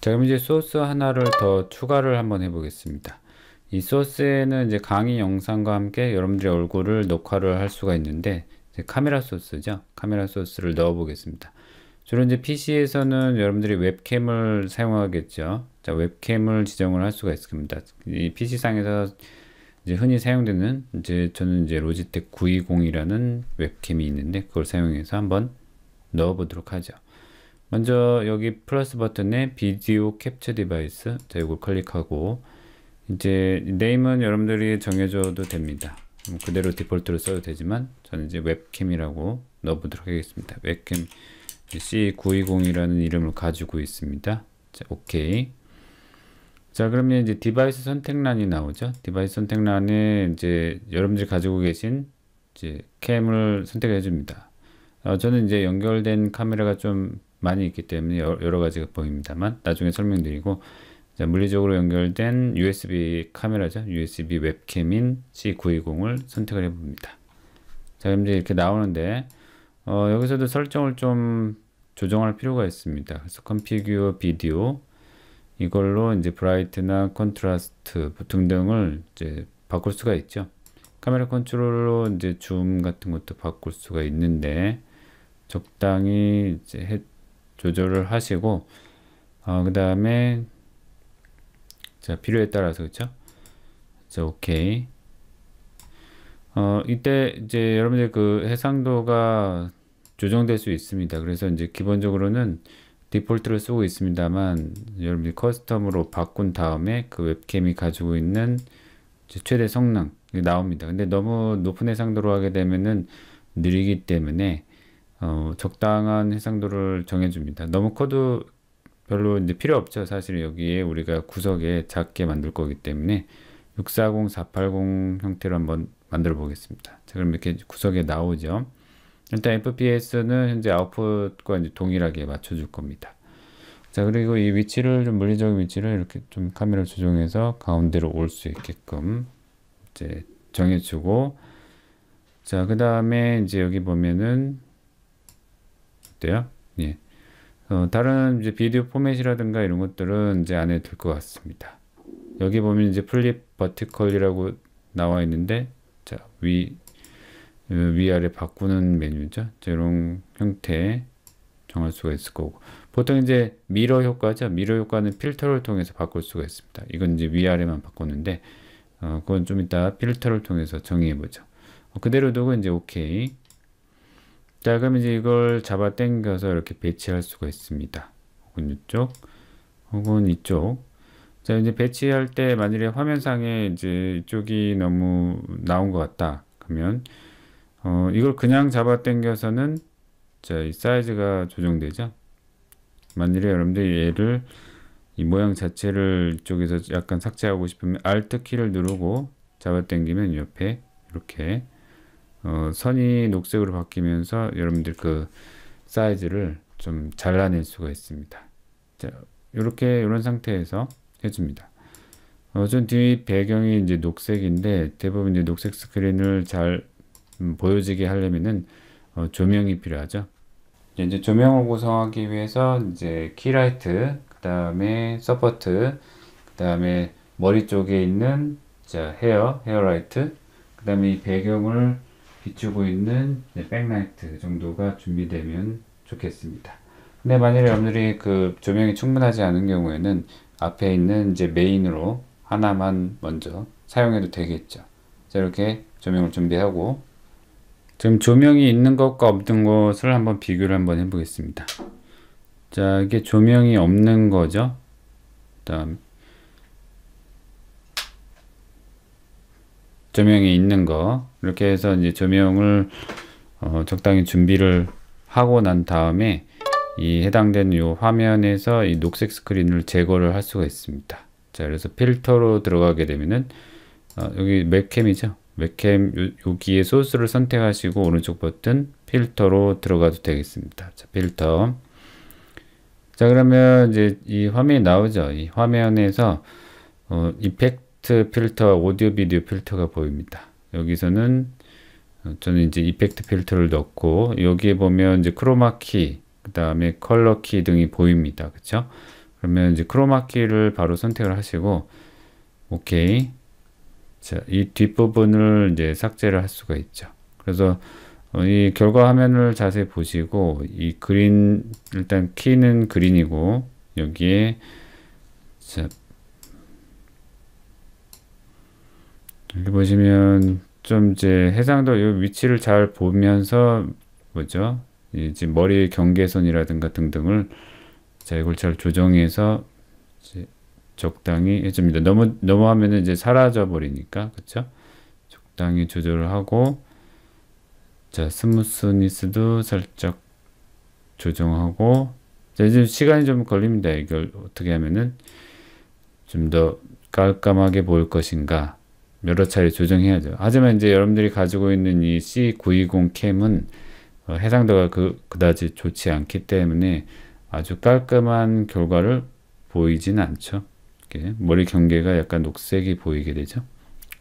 자, 그럼 이제 소스 하나를 더 추가를 한번 해보겠습니다. 이 소스에는 이제 강의 영상과 함께 여러분들의 얼굴을 녹화를 할 수가 있는데, 이제 카메라 소스죠. 카메라 소스를 넣어 보겠습니다. 주로 이제 PC에서는 여러분들이 웹캠을 사용하겠죠. 자, 웹캠을 지정을 할 수가 있습니다. 이 PC상에서 이제 흔히 사용되는 저는 이제 로지텍 920이라는 웹캠이 있는데, 그걸 사용해서 한번 넣어 보도록 하죠. 먼저 여기 플러스 버튼에 비디오 캡처 디바이스, 자, 이걸 클릭하고 이제 네임은 여러분들이 정해줘도 됩니다. 그대로 디폴트로 써도 되지만 저는 이제 웹캠이라고 넣어보도록 하겠습니다. 웹캠 C920이라는 이름을 가지고 있습니다. 자, 오케이. 자, 그러면 이제 디바이스 선택란이 나오죠. 디바이스 선택란에 이제 여러분들이 가지고 계신 이제 캠을 선택해 줍니다. 저는 이제 연결된 카메라가 좀 많이 있기 때문에 여러 가지가 보입니다만 나중에 설명드리고, 자, 물리적으로 연결된 USB 카메라죠. USB 웹캠인 C920을 선택을 해봅니다. 자, 그럼 이제 이렇게 나오는데 여기서도 설정을 좀 조정할 필요가 있습니다. 그래서 configure 비디오 이걸로 이제 브라이트나 컨트라스트 등등을 이제 바꿀 수가 있죠. 카메라 컨트롤로 이제 줌 같은 것도 바꿀 수가 있는데 적당히 이제 조절을 하시고 그 다음에 자, 필요에 따라서 그렇죠. 자, 오케이. 이때 이제 여러분들 그 해상도가 조정될 수 있습니다. 그래서 이제 기본적으로는 디폴트를 쓰고 있습니다만 여러분들이 커스텀으로 바꾼 다음에 그 웹캠이 가지고 있는 최대 성능이 나옵니다. 근데 너무 높은 해상도로 하게 되면은 느리기 때문에 적당한 해상도를 정해줍니다. 너무 커도 별로 이제 필요 없죠. 사실 여기에 우리가 구석에 작게 만들 거기 때문에 640, 480 형태로 한번 만들어 보겠습니다. 자, 그럼 이렇게 구석에 나오죠. 일단 FPS는 현재 아웃풋과 이제 동일하게 맞춰줄 겁니다. 자, 그리고 이 위치를 좀 물리적인 위치를 이렇게 좀 카메라 조정해서 가운데로 올 수 있게끔 이제 정해주고, 자, 그 다음에 이제 여기 보면은 어때요? 예. 다른 이제 비디오 포맷이라든가 이런 것들은 이제 안 해도 될 것 같습니다. 여기 보면 이제 플립 버티컬이라고 나와 있는데, 자, 위아래 바꾸는 메뉴죠. 이런 형태 정할 수가 있을 거고, 보통 이제 미러 효과죠. 미러 효과는 필터를 통해서 바꿀 수가 있습니다. 이건 이제 위아래만 바꿨는데, 그건 좀 이따 필터를 통해서 정의해 보죠. 그대로 두고 이제 오케이. 자, 그럼 이제 이걸 잡아 당겨서 이렇게 배치할 수가 있습니다. 혹은 이쪽, 혹은 이쪽. 자, 이제 배치할 때 만일에 화면상에 이제 이쪽이 너무 나온 것 같다. 그러면 이걸 그냥 잡아 당겨서는 자, 이 사이즈가 조정되죠. 만일에 여러분들이 얘를 이 모양 자체를 이쪽에서 약간 삭제하고 싶으면 Alt 키를 누르고 잡아 당기면 옆에 이렇게 선이 녹색으로 바뀌면서 여러분들 그 사이즈를 좀 잘라낼 수가 있습니다. 자, 이렇게 이런 상태에서 해줍니다. 전 뒤 배경이 이제 녹색인데 대부분 이제 녹색 스크린을 잘 보여지게 하려면은 조명이 필요하죠. 이제 조명을 구성하기 위해서 이제 키라이트, 그 다음에 서포트, 그 다음에 머리 쪽에 있는 자, 헤어라이트, 그 다음에 이 배경을 비추고 있는 백라이트 정도가 준비되면 좋겠습니다. 근데 만약에 여러분들이 그 조명이 충분하지 않은 경우에는 앞에 있는 이제 메인으로 하나만 먼저 사용해도 되겠죠. 자, 이렇게 조명을 준비하고 지금 조명이 있는 것과 없는 것을 한번 비교를 한번 해보겠습니다. 자, 이게 조명이 없는 거죠. 그다음 조명이 있는 거 이렇게 해서 이제 조명을 적당히 준비를 하고 난 다음에 이 해당되는 이 화면에서 이 녹색 스크린을 제거를 할 수가 있습니다. 자, 그래서 필터로 들어가게 되면은 여기 웹캠이죠. 웹캠 여기에 소스를 선택하시고 오른쪽 버튼 필터로 들어가도 되겠습니다. 자, 필터. 자, 그러면 이제 이 화면이 나오죠. 이 화면에서 이펙트 필터, 오디오 비디오 필터가 보입니다. 여기서는 저는 이제 이펙트 필터를 넣고 여기에 보면 이제 크로마 키, 그 다음에 컬러 키 등이 보입니다. 그쵸? 그러면 이제 크로마키를 바로 선택을 하시고 오케이. 자, 이 뒷부분을 이제 삭제를 할 수가 있죠. 그래서 이 결과 화면을 자세히 보시고 이 그린 일단 키는 그린이고 여기에 자, 여기 보시면 좀 이제 해상도 이 위치를 잘 보면서 뭐죠? 이제 머리 경계선이라든가 등등을 자 이걸 잘 조정해서 이제 적당히 해줍니다. 너무 하면은 이제 사라져 버리니까 그쵸? 적당히 조절을 하고 자 스무스니스도 살짝 조정하고 자 이제 시간이 좀 걸립니다. 이걸 어떻게 하면은 좀 더 깔끔하게 보일 것인가 여러 차례 조정해야죠. 하지만 이제 여러분들이 가지고 있는 이 C920 캠은 해상도가 그다지 좋지 않기 때문에 아주 깔끔한 결과를 보이진 않죠. 이렇게 머리 경계가 약간 녹색이 보이게 되죠.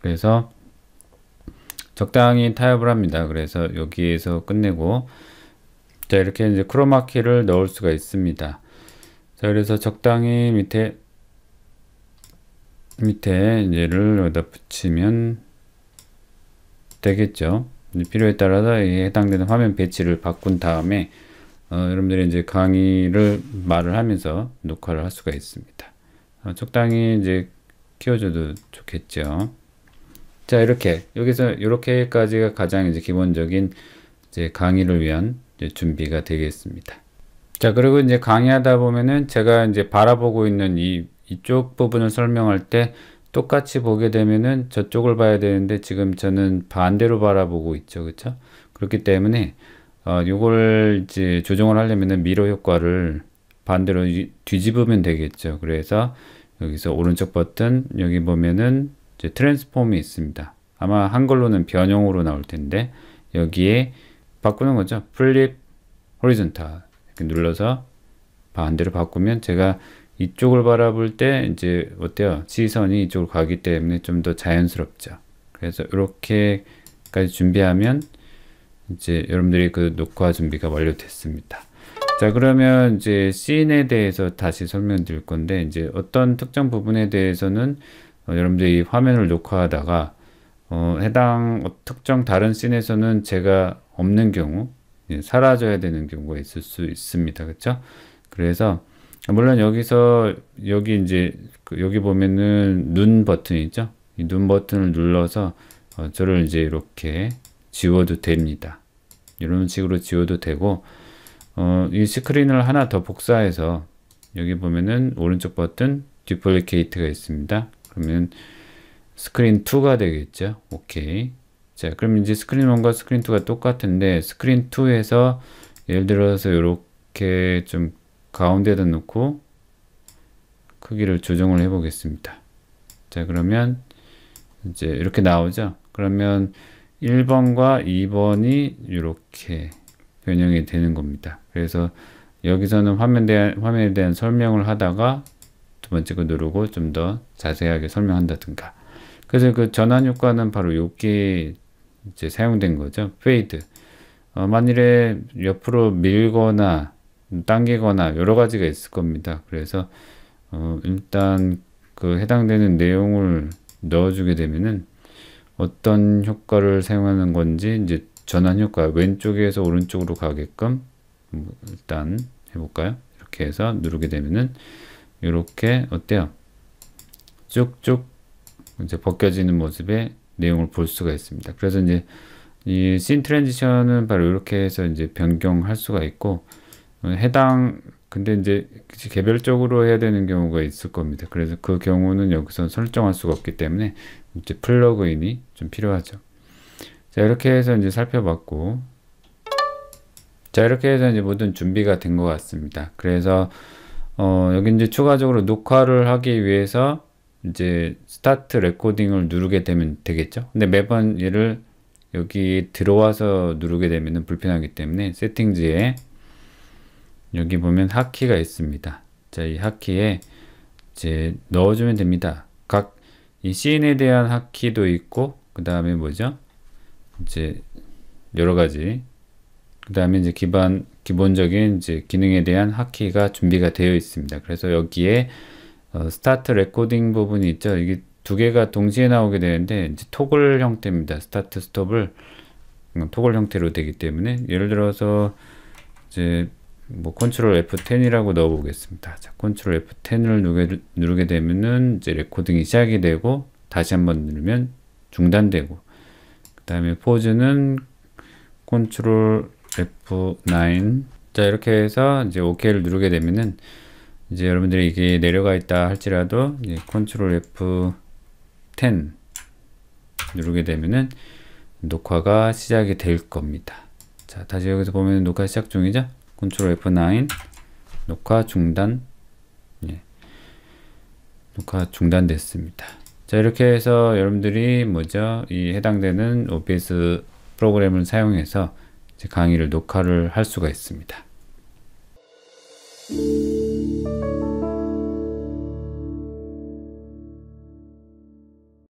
그래서 적당히 타협을 합니다. 그래서 여기에서 끝내고 자 이렇게 이제 크로마키를 넣을 수가 있습니다. 자 그래서 적당히 밑에 얘를 여기다 붙이면 되겠죠. 필요에 따라서 해당되는 화면 배치를 바꾼 다음에 여러분들이 이제 강의를 말을 하면서 녹화를 할 수가 있습니다. 적당히 이제 키워줘도 좋겠죠. 자 이렇게 여기서 이렇게까지가 가장 이제 기본적인 이제 강의를 위한 이제 준비가 되겠습니다. 자 그리고 이제 강의하다 보면은 제가 이제 바라보고 있는 이쪽 부분을 설명할 때 똑같이 보게 되면은 저쪽을 봐야 되는데 지금 저는 반대로 바라보고 있죠. 그쵸? 그렇기 때문에 요걸 이제 조정을 하려면은 미러 효과를 반대로 뒤집으면 되겠죠. 그래서 여기서 오른쪽 버튼 여기 보면은 이제 트랜스폼이 있습니다. 아마 한글로는 변형으로 나올 텐데 여기에 바꾸는 거죠. 플립 호리존탈 이렇게 눌러서 반대로 바꾸면 제가 이쪽을 바라볼 때 이제 어때요? 시선이 이쪽으로 가기 때문에 좀 더 자연스럽죠. 그래서 이렇게까지 준비하면 이제 여러분들이 그 녹화 준비가 완료됐습니다. 자 그러면 이제 씬에 대해서 다시 설명드릴 건데 이제 어떤 특정 부분에 대해서는 여러분들이 화면을 녹화하다가 해당 특정 다른 씬에서는 제가 없는 경우 사라져야 되는 경우가 있을 수 있습니다. 그렇죠? 그래서 물론 여기 이제 여기 보면은 눈 버튼이 있죠. 이 눈 버튼을 눌러서 저를 이제 이렇게 지워도 됩니다. 이런 식으로 지워도 되고 이 스크린을 하나 더 복사해서 여기 보면은 오른쪽 버튼 듀플리케이트가 있습니다. 그러면 스크린 2가 되겠죠. 오케이. 자, 그럼 이제 스크린 1과 스크린 2가 똑같은데 스크린 2에서 예를 들어서 이렇게 좀 가운데다 놓고 크기를 조정을 해 보겠습니다. 자 그러면 이제 이렇게 나오죠. 그러면 1번과 2번이 이렇게 변형이 되는 겁니다. 그래서 여기서는 화면에 대한 설명을 하다가 두 번째 거 누르고 좀 더 자세하게 설명한다든가. 그래서 그 전환 효과는 바로 여기에 이제 사용된 거죠. 페이드. 만일에 옆으로 밀거나 당기거나 여러 가지가 있을 겁니다. 그래서 일단 그 해당되는 내용을 넣어주게 되면은 어떤 효과를 사용하는 건지 이제 전환 효과 왼쪽에서 오른쪽으로 가게끔 일단 해볼까요? 이렇게 해서 누르게 되면은 이렇게 어때요? 쭉쭉 이제 벗겨지는 모습의 내용을 볼 수가 있습니다. 그래서 이제 이 씬 트랜지션은 바로 이렇게 해서 이제 변경할 수가 있고 근데 이제 개별적으로 해야 되는 경우가 있을 겁니다. 그래서 그 경우는 여기서 설정할 수가 없기 때문에 이제 플러그인이 좀 필요하죠. 자, 이렇게 해서 이제 살펴봤고, 자, 이렇게 해서 이제 모든 준비가 된 것 같습니다. 그래서, 여기 이제 추가적으로 녹화를 하기 위해서 이제 스타트 레코딩을 누르게 되면 되겠죠. 근데 매번 얘를 여기 들어와서 누르게 되면 불편하기 때문에 세팅지에 여기 보면 핫키가 있습니다. 자, 이 핫키에 이제 넣어주면 됩니다. 각 이 씬에 대한 핫키도 있고, 그 다음에 뭐죠? 이제 여러 가지 그 다음에 이제 기본적인 이제 기능에 대한 하키가 준비가 되어 있습니다. 그래서 여기에 스타트 레코딩 부분이 있죠. 이게 두 개가 동시에 나오게 되는데 이제 토글 형태입니다. 스타트 스톱을 토글 형태로 되기 때문에 예를 들어서 이제 뭐 컨트롤 F10이라고 넣어 보겠습니다. 자, 컨트롤 F10을 누르게 되면은 이제 레코딩이 시작이 되고 다시 한번 누르면 중단되고, 그 다음에 포즈는 컨트롤 F9. 자, 이렇게 해서 이제 OK를 누르게 되면은 이제 여러분들이 이게 내려가 있다 할지라도 이제 컨트롤 F10 누르게 되면은 녹화가 시작이 될 겁니다. 자, 다시 여기서 보면 녹화 시작 중이죠. 컨트롤 F9 녹화 중단. 예. 녹화 중단됐습니다. 자, 이렇게 해서 여러분들이 이 해당되는 OBS 프로그램을 사용해서 이제 강의를 녹화를 할 수가 있습니다.